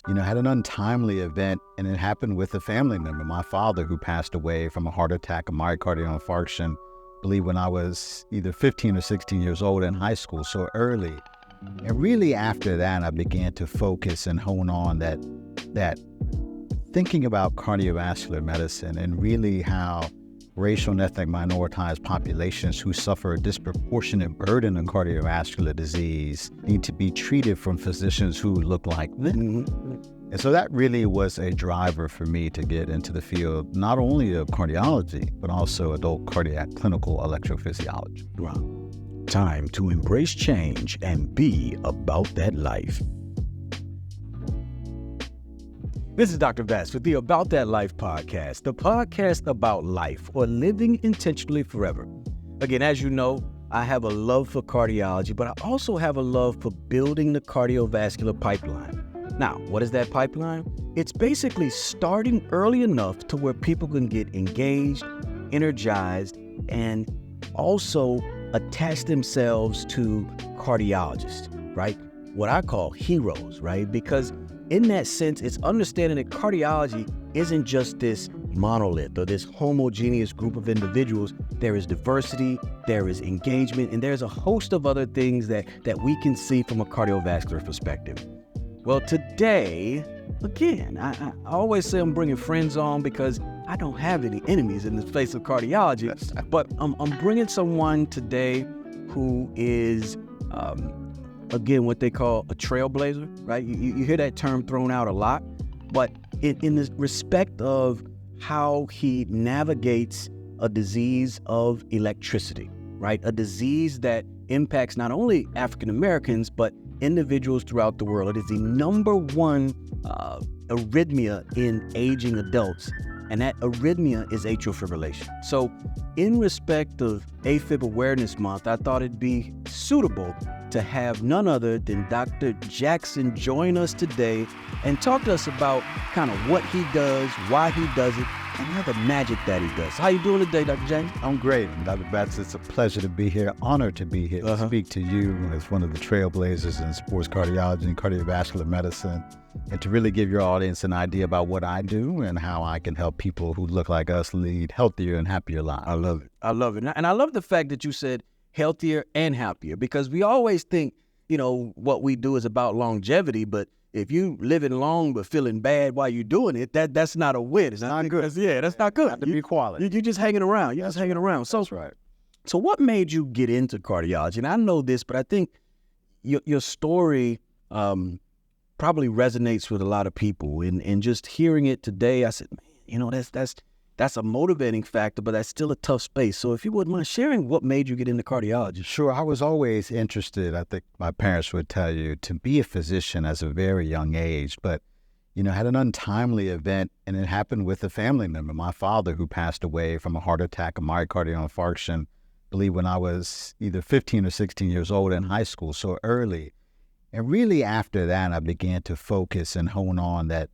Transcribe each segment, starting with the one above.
Had an untimely event, and it happened with a family member, my father, who passed away from a heart attack, a myocardial infarction, I believe when I was either 15 or 16 years old in high school, so early. And really after that, I began to focus and hone on that thinking about cardiovascular medicine and really how racial and ethnic minoritized populations who suffer a disproportionate burden of cardiovascular disease need to be treated from physicians who look like them. And so that really was a driver for me to get into the field, not only of cardiology, but also adult cardiac clinical electrophysiology. Wow. Time to embrace change and be about that life. This is Dr. Vest with the About That Life podcast, the podcast about life or living intentionally forever. Again, as you know, I have a love for cardiology, but I also have a love for building the cardiovascular pipeline. Now, what is that pipeline? It's basically starting early enough to where people can get engaged, energized, and also attach themselves to cardiologists, right? What I call heroes, right? Because in that sense, it's understanding that cardiology isn't just this monolith or this homogeneous group of individuals. There is diversity, there is engagement, and there's a host of other things that we can see from a cardiovascular perspective. Well, today, again, I always say I'm bringing friends on because I don't have any enemies in the space of cardiology, but I'm bringing someone today who is, again, what they call a trailblazer, right? You hear that term thrown out a lot, but in the respect of how he navigates a disease of electricity, right? A disease that impacts not only African Americans, but individuals throughout the world. It is the number one arrhythmia in aging adults, and that arrhythmia is atrial fibrillation. So in respect of Afib Awareness Month, I thought it'd be suitable to have none other than Dr. Jackson join us today and talk to us about kind of what he does, why he does it, and all the magic that he does. How you doing today, Dr. Jackson? I'm great, Dr. Batts. It's a pleasure to be here, honored to be here to speak to you as one of the trailblazers in sports cardiology and cardiovascular medicine, and to really give your audience an idea about what I do and how I can help people who look like us lead healthier and happier lives. I love it. I love it. And I love the fact that you said healthier and happier, because we always think, what we do is about longevity, but if you living long but feeling bad while you're doing it, that's not a win. It's not good. That's not good. Not to be quality. You're just hanging around. You're just hanging around. So, that's right. So what made you get into cardiology? And I know this, but I think your story probably resonates with a lot of people. And just hearing it today, I said, man, that's a motivating factor, but that's still a tough space. So if you wouldn't mind sharing what made you get into cardiology. Sure. I was always interested, I think my parents would tell you, to be a physician as a very young age, but, had an untimely event, and it happened with a family member, my father, who passed away from a heart attack, a myocardial infarction, I believe when I was either 15 or 16 years old in high school, so early. And really after that, I began to focus and hone on that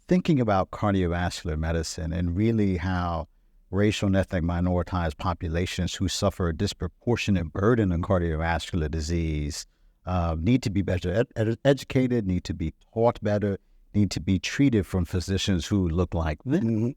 thinking about cardiovascular medicine and really how racial and ethnic minoritized populations who suffer a disproportionate burden of cardiovascular disease need to be better educated, need to be taught better, need to be treated from physicians who look like them.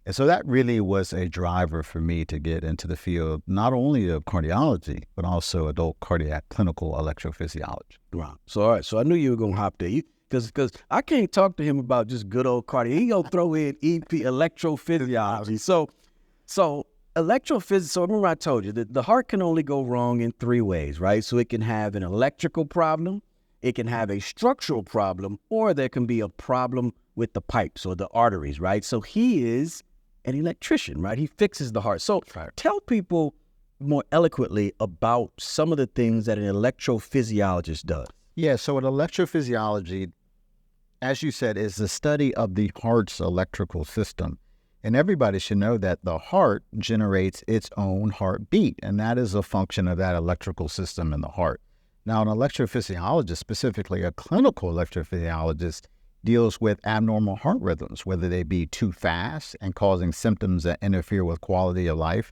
And so that really was a driver for me to get into the field, not only of cardiology, but also adult cardiac clinical electrophysiology. Wow. So, all right. So I knew you were going to hop there. Because I can't talk to him about just good old cardio. He gonna throw in EP, electrophysiology. So electrophysiology. So remember I told you that the heart can only go wrong in three ways, right? So it can have an electrical problem, it can have a structural problem, or there can be a problem with the pipes or the arteries, right? So he is an electrician, right? He fixes the heart. So tell people more eloquently about some of the things that an electrophysiologist does. Yeah, so an electrophysiology, as you said, is the study of the heart's electrical system. And everybody should know that the heart generates its own heartbeat, and that is a function of that electrical system in the heart. Now, an electrophysiologist, specifically a clinical electrophysiologist, deals with abnormal heart rhythms, whether they be too fast and causing symptoms that interfere with quality of life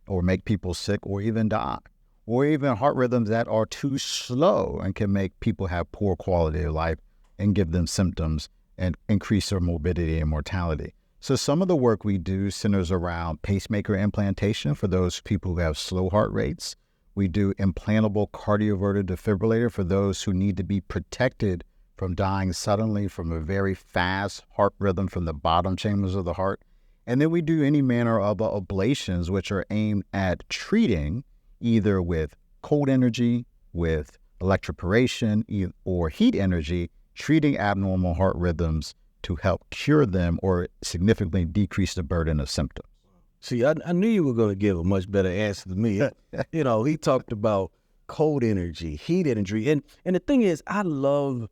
or make people sick or even die, or even heart rhythms that are too slow and can make people have poor quality of life and give them symptoms and increase their morbidity and mortality. So some of the work we do centers around pacemaker implantation for those people who have slow heart rates. We do implantable cardioverter defibrillator for those who need to be protected from dying suddenly from a very fast heart rhythm from the bottom chambers of the heart. And then we do any manner of ablations, which are aimed at treating either with cold energy, with electroporation, or heat energy, treating abnormal heart rhythms to help cure them or significantly decrease the burden of symptoms. See, I knew you were going to give a much better answer than me. He talked about cold energy, heat energy. And the thing is, I love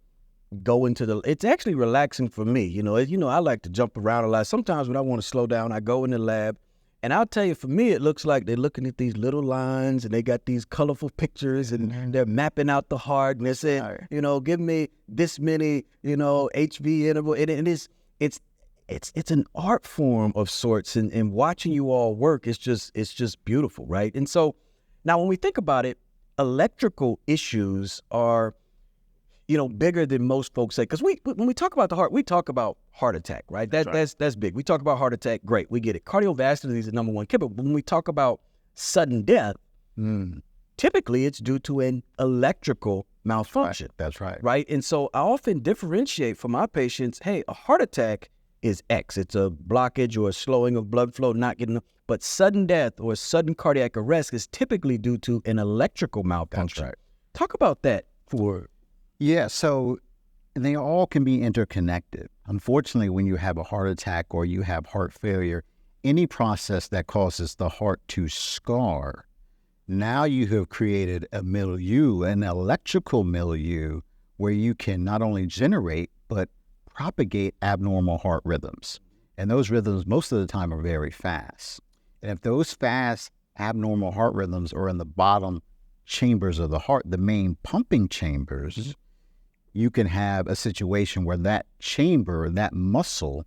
going to it's actually relaxing for me. I like to jump around a lot. Sometimes when I want to slow down, I go in the lab. And I'll tell you, for me, it looks like they're looking at these little lines and they got these colorful pictures and they're mapping out the heart and they're saying, give me this many, HV interval. And it's an art form of sorts. And watching you all work, it's just beautiful, right? And so now when we think about it, electrical issues are, bigger than most folks say. Because when we talk about the heart, we talk about heart attack, right? That's big. We talk about heart attack, great, we get it. Cardiovascular disease is the number one killer. But when we talk about sudden death, typically it's due to an electrical malfunction. That's right. Right? And so I often differentiate for my patients, hey, a heart attack is X. It's a blockage or a slowing of blood flow, not getting, but sudden death or sudden cardiac arrest is typically due to an electrical malfunction. That's right. Talk about that for... Yeah, so they all can be interconnected. Unfortunately, when you have a heart attack or you have heart failure, any process that causes the heart to scar, now you have created a milieu, an electrical milieu, where you can not only generate, but propagate abnormal heart rhythms. And those rhythms, most of the time, are very fast. And if those fast abnormal heart rhythms are in the bottom chambers of the heart, the main pumping chambers, you can have a situation where that chamber, that muscle,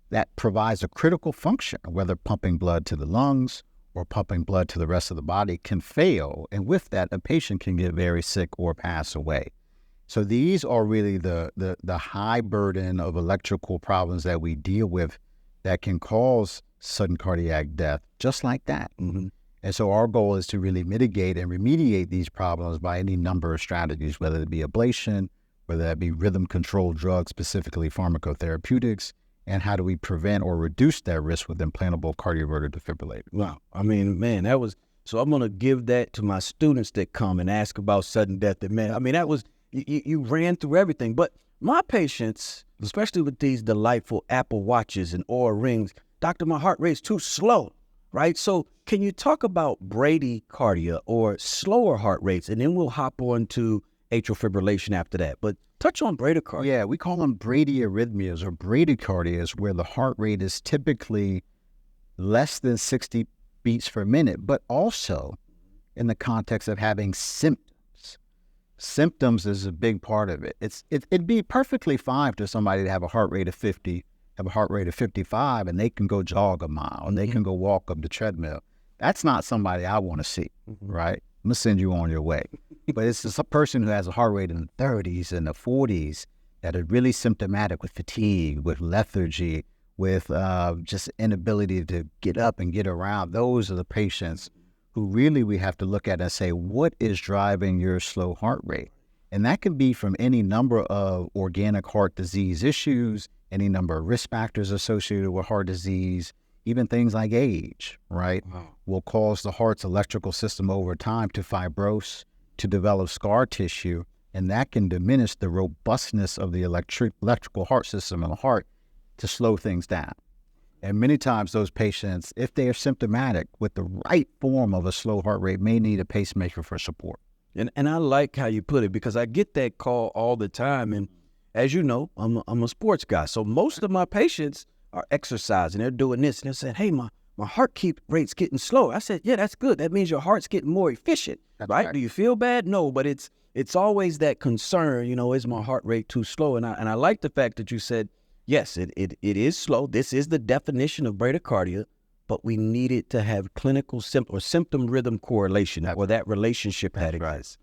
that provides a critical function, whether pumping blood to the lungs or pumping blood to the rest of the body, can fail. And with that, a patient can get very sick or pass away. So these are really the high burden of electrical problems that we deal with that can cause sudden cardiac death, just like that. And so our goal is to really mitigate and remediate these problems by any number of strategies, whether it be ablation, whether that be rhythm-controlled drugs, specifically pharmacotherapeutics, and how do we prevent or reduce that risk with implantable cardioverter defibrillator. Wow. I mean, man, so I'm going to give that to my students that come and ask about sudden death. And man, I mean, that was, you ran through everything. But my patients, especially with these delightful Apple Watches and Oura Rings, doctor, my heart rate's too slow, right? So can you talk about bradycardia or slower heart rates? And then we'll hop on to atrial fibrillation after that. But touch on bradycardia. Yeah, we call them bradyarrhythmias or bradycardias, where the heart rate is typically less than 60 beats per minute, but also in the context of having symptoms. Symptoms is a big part of it. It'd be perfectly fine for somebody to have a heart rate of 50, have a heart rate of 55, and they can go jog a mile, and they can go walk up the treadmill. That's not somebody I want to see, right? I'm going to send you on your way. But it's just a person who has a heart rate in the 30s and the 40s that are really symptomatic with fatigue, with lethargy, with just inability to get up and get around. Those are the patients who really we have to look at and say, what is driving your slow heart rate? And that can be from any number of organic heart disease issues, any number of risk factors associated with heart disease, even things like age, right, will cause the heart's electrical system over time to fibrose, to develop scar tissue, and that can diminish the robustness of the electrical heart system in the heart to slow things down. And many times those patients, if they are symptomatic with the right form of a slow heart rate, may need a pacemaker for support. And I like how you put it, because I get that call all the time. And as you know, I'm a sports guy. So most of my patients are exercising. They're doing this. And they're saying, hey, my heart rate's getting slower. I said, yeah, that's good. That means your heart's getting more efficient, right? Do you feel bad? No, but it's always that concern, is my heart rate too slow? And I like the fact that you said, yes, it is slow. This is the definition of bradycardia, but we need it to have clinical symptom rhythm correlation, or that relationship had exists.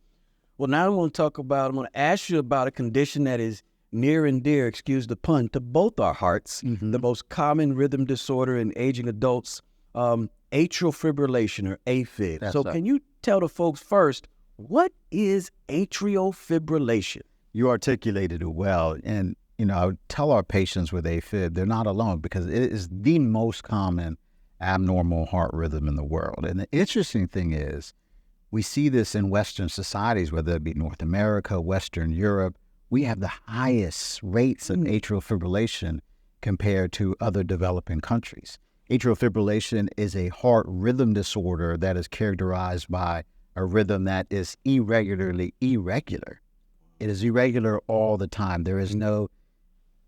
Well, now I'm going to ask you about a condition that is near and dear, excuse the pun, to both our hearts, the most common rhythm disorder in aging adults, atrial fibrillation or Afib. Can you tell the folks first, what is atrial fibrillation? You articulated it well. And, I would tell our patients with Afib, they're not alone because it is the most common abnormal heart rhythm in the world. And the interesting thing is, we see this in Western societies, whether it be North America, Western Europe. We have the highest rates of atrial fibrillation compared to other developing countries. Atrial fibrillation is a heart rhythm disorder that is characterized by a rhythm that is irregularly irregular. It is irregular all the time. There is no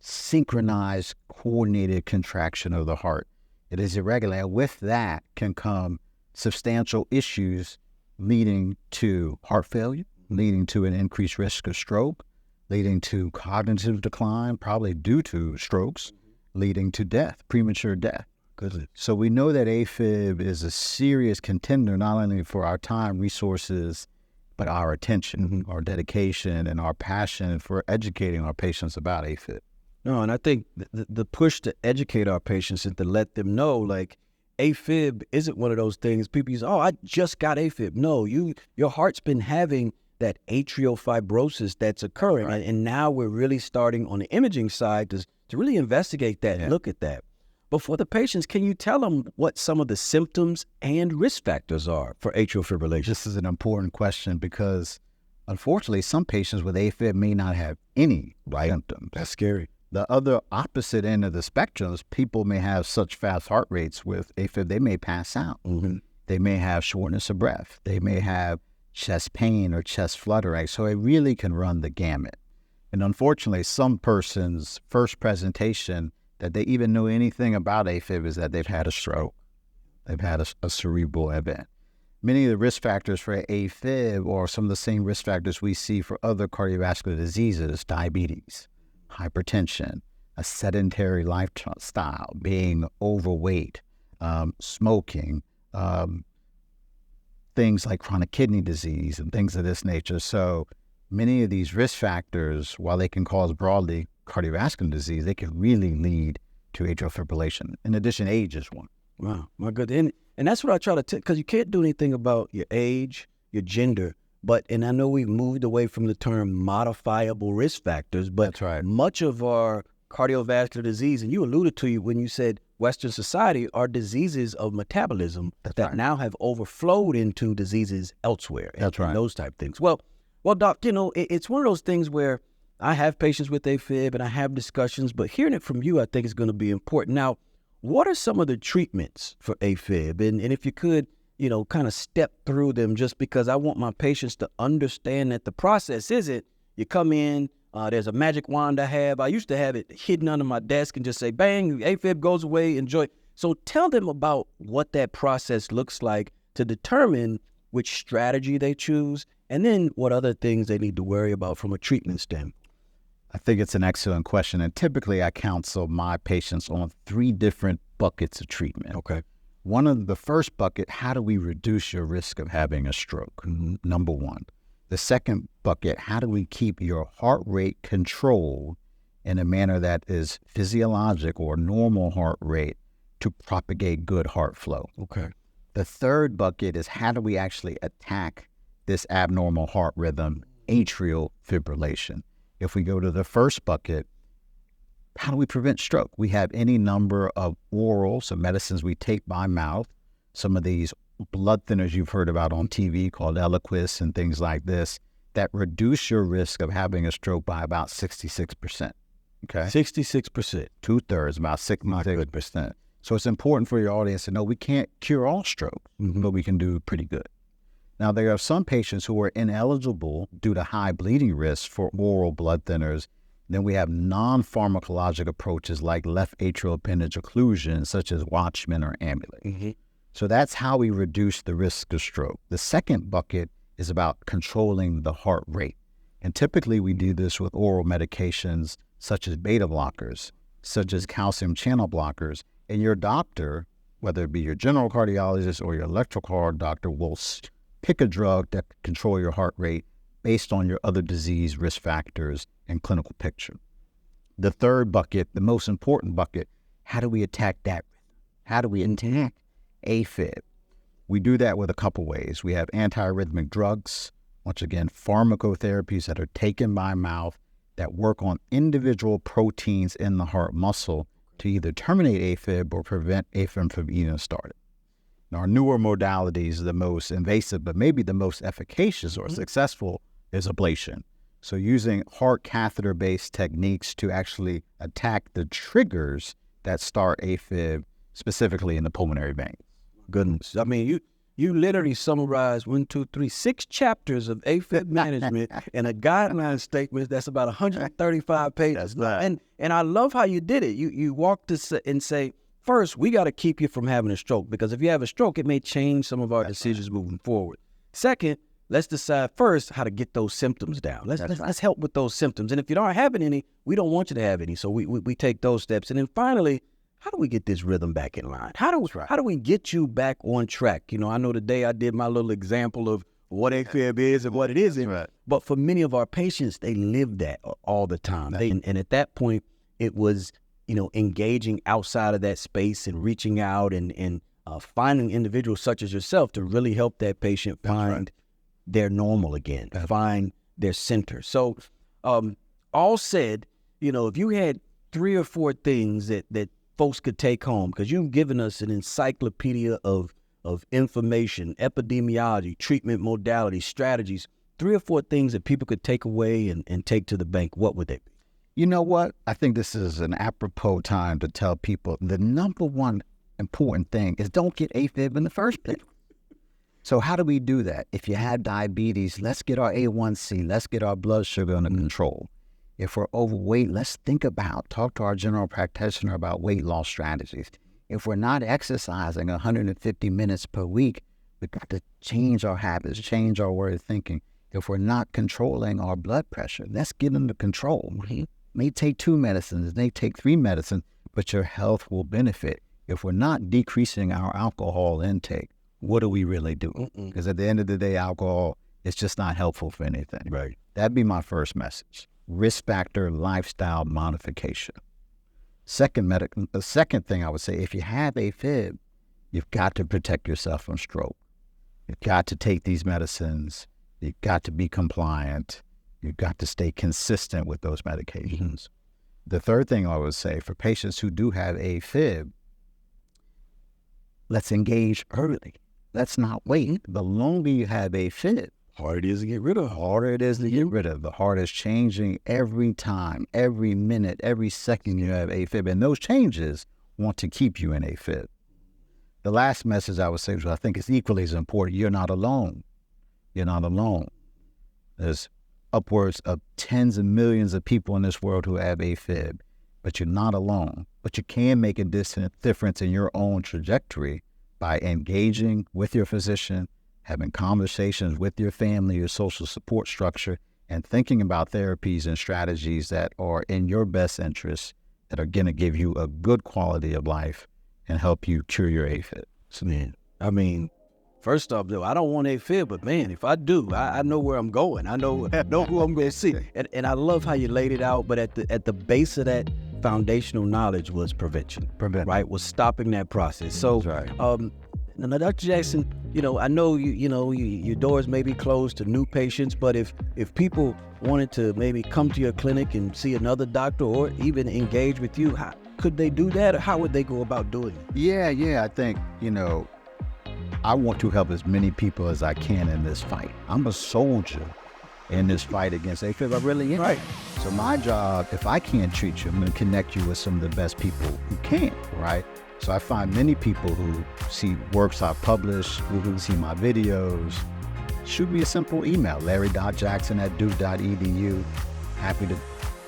synchronized, coordinated contraction of the heart. It is irregular. And with that can come substantial issues leading to heart failure, leading to an increased risk of stroke, leading to cognitive decline, probably due to strokes, leading to death, premature death. Good. So we know that Afib is a serious contender, not only for our time, resources, but our attention, our dedication, and our passion for educating our patients about Afib. No, and I think the push to educate our patients and to let them know, like, Afib isn't one of those things people say, oh, I just got Afib. No, your heart's been having that atrial fibrosis that's occurring. Right. And now we're really starting on the imaging side to really investigate that and look at that. But for the patients, can you tell them what some of the symptoms and risk factors are for atrial fibrillation? This is an important question because, unfortunately, some patients with Afib may not have any symptoms. That's scary. The other opposite end of the spectrum is people may have such fast heart rates with Afib, they may pass out. They may have shortness of breath. They may have chest pain or chest fluttering. So it really can run the gamut. And unfortunately, some person's first presentation that they even know anything about Afib is that they've had a stroke. They've had a cerebral event. Many of the risk factors for Afib are some of the same risk factors we see for other cardiovascular diseases, diabetes, hypertension, a sedentary lifestyle, being overweight, smoking, things like chronic kidney disease and things of this nature. So many of these risk factors, while they can cause broadly cardiovascular disease, they can really lead to atrial fibrillation. In addition, age is one. Wow, my goodness. And that's what I try to tell, because you can't do anything about your age, your gender, and I know we've moved away from the term modifiable risk factors, but That's right. Much of our cardiovascular disease, and you alluded to it when you said Western society, are diseases of metabolism that now have overflowed into diseases elsewhere. That's right. And those type things. Well, Doc, it's one of those things where I have patients with Afib and I have discussions, but hearing it from you, I think is going to be important. Now, what are some of the treatments for Afib? And if you could, kind of step through them, just because I want my patients to understand that the process isn't you come in, there's a magic wand I have. I used to have it hidden under my desk and just say, bang, Afib goes away, enjoy. So tell them about what that process looks like to determine which strategy they choose, and then what other things they need to worry about from a treatment standpoint. I think it's an excellent question. And typically I counsel my patients on 3 different buckets of treatment. Okay. One of the first bucket, how do we reduce your risk of having a stroke? Number one. The second bucket, how do we keep your heart rate controlled in a manner that is physiologic or normal heart rate to propagate good heart flow? Okay. The third bucket is how do we actually attack this abnormal heart rhythm, atrial fibrillation? If we go to the first bucket, how do we prevent stroke? We have any number of oral, so medicines we take by mouth, some of these blood thinners you've heard about on TV called Eliquis and things like this, that reduce your risk of having a stroke by about 66%. Okay? 66%. 2/3, about 66%. So it's important for your audience to know we can't cure all stroke, but we can do pretty good. Now, there are some patients who are ineligible due to high bleeding risk for oral blood thinners. Then we have non-pharmacologic approaches like left atrial appendage occlusion, such as Watchman or Amulet. So that's how we reduce the risk of stroke. The second bucket is about controlling the heart rate. And typically we do this with oral medications such as beta blockers, such as calcium channel blockers. And your doctor, whether it be your general cardiologist or your electrocard doctor, will pick a drug that can control your heart rate based on your other disease risk factors and clinical picture. The third bucket, the most important bucket, how do we attack that? How do we attack AFib? We do that with a couple ways. We have antiarrhythmic drugs, once again, pharmacotherapies that are taken by mouth that work on individual proteins in the heart muscle to either terminate AFib or prevent AFib from even starting. Now, our newer modalities, the most invasive, but maybe the most efficacious or successful, is ablation. So using heart catheter-based techniques to actually attack the triggers that start AFib, specifically in the pulmonary vein. Goodness. I mean, you literally summarized 6 chapters of AFib management in a guideline statement that's about 135 pages. And I love how you did it. You walked us and say, first, we got to keep you from having a stroke, because if you have a stroke, it may change some of our decisions moving forward. Second, let's decide first how to get those symptoms down. Let's help with those symptoms. And if you aren't having any, we don't want you to have any. So we take those steps. And then finally, how do we get this rhythm back in line? How do we get you back on track? You know, I know today I did my little example of what AFib is and what it isn't. Right. But for many of our patients, they live that all the time. And at that point, it was, engaging outside of that space and reaching out and finding individuals such as yourself to really help that patient find their normal again, find their center. So all said, if you had 3 or 4 things that folks could take home, because you've given us an encyclopedia of information, epidemiology, treatment modalities, strategies, 3 or 4 things that people could take away and take to the bank, what would they be? You know what? I think this is an apropos time to tell people the number one important thing is don't get AFib in the first place. So how do we do that? If you have diabetes, let's get our A1C, let's get our blood sugar under control. If we're overweight, let's talk to our general practitioner about weight loss strategies. If we're not exercising 150 minutes per week, we've got to change our habits, change our way of thinking. If we're not controlling our blood pressure, let's get under control. It may take 2 medicines, it may take 3 medicines, but your health will benefit. If we're not decreasing our alcohol intake, what do we really do? Because at the end of the day, alcohol is just not helpful for anything. Right. That'd be my first message. Risk factor, lifestyle modification. The second thing I would say, if you have AFib, you've got to protect yourself from stroke. You've got to take these medicines. You've got to be compliant. You've got to stay consistent with those medications. The third thing I would say, for patients who do have AFib, let's engage early. Let's not wait. The longer you have AFib, harder it is to get rid of. The heart is changing every time, every minute, every second you have AFib. And those changes want to keep you in AFib. The last message I would say, which I think is equally as important, you're not alone. You're not alone. There's upwards of tens of millions of people in this world who have AFib, but you're not alone. But you can make a difference in your own trajectory by engaging with your physician, having conversations with your family, your social support structure, and thinking about therapies and strategies that are in your best interest, that are going to give you a good quality of life and help you cure your AFib. So, man, I mean, first off, though, I don't want AFib, but man, if I do, I know where I'm going. I know who I'm going to see. And I love how you laid it out, but at the base of that foundational knowledge was prevention. Right? Was stopping that process. So, now, Dr. Jackson, I know your doors may be closed to new patients, but if people wanted to maybe come to your clinic and see another doctor or even engage with you, how could they do that, or how would they go about doing it? Yeah, I think, I want to help as many people as I can in this fight. I'm a soldier in this fight against AFib. I really am. Right. So my job, if I can't treat you, I'm going to connect you with some of the best people who can, right? So I find many people who see works I publish, who see my videos, shoot me a simple email, larry.jackson@duke.edu. Happy to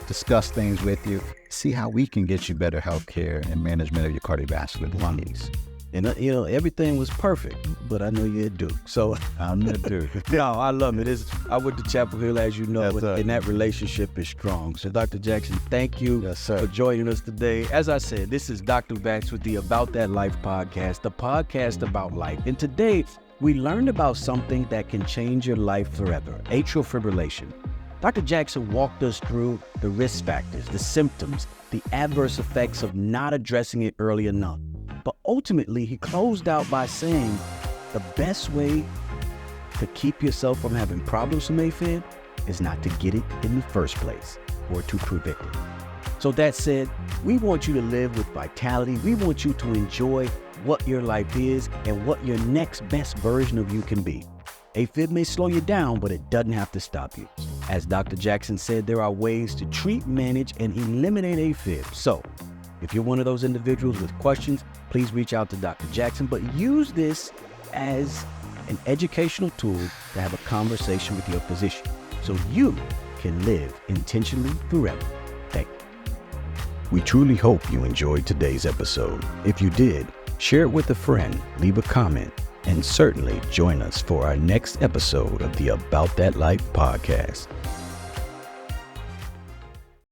discuss things with you, see how we can get you better health care and management of your cardiovascular disease. And, everything was perfect, but I know you're at Duke. So I'm at Duke. No, I love it. I went to Chapel Hill, as you know, and that relationship is strong. So, Dr. Jackson, thank you for joining us today. As I said, this is Dr. Vax with the About That Life podcast, the podcast about life. And today, we learned about something that can change your life forever, atrial fibrillation. Dr. Jackson walked us through the risk factors, the symptoms, the adverse effects of not addressing it early enough. But ultimately, he closed out by saying the best way to keep yourself from having problems from AFib is not to get it in the first place or to prevent it. So that said, we want you to live with vitality. We want you to enjoy what your life is and what your next best version of you can be. AFib may slow you down, but it doesn't have to stop you. As Dr. Jackson said, there are ways to treat, manage, and eliminate AFib. So if you're one of those individuals with questions, please reach out to Dr. Jackson, but use this as an educational tool to have a conversation with your physician so you can live intentionally forever. Thank you. We truly hope you enjoyed today's episode. If you did, share it with a friend, leave a comment, and certainly join us for our next episode of the About That Life podcast.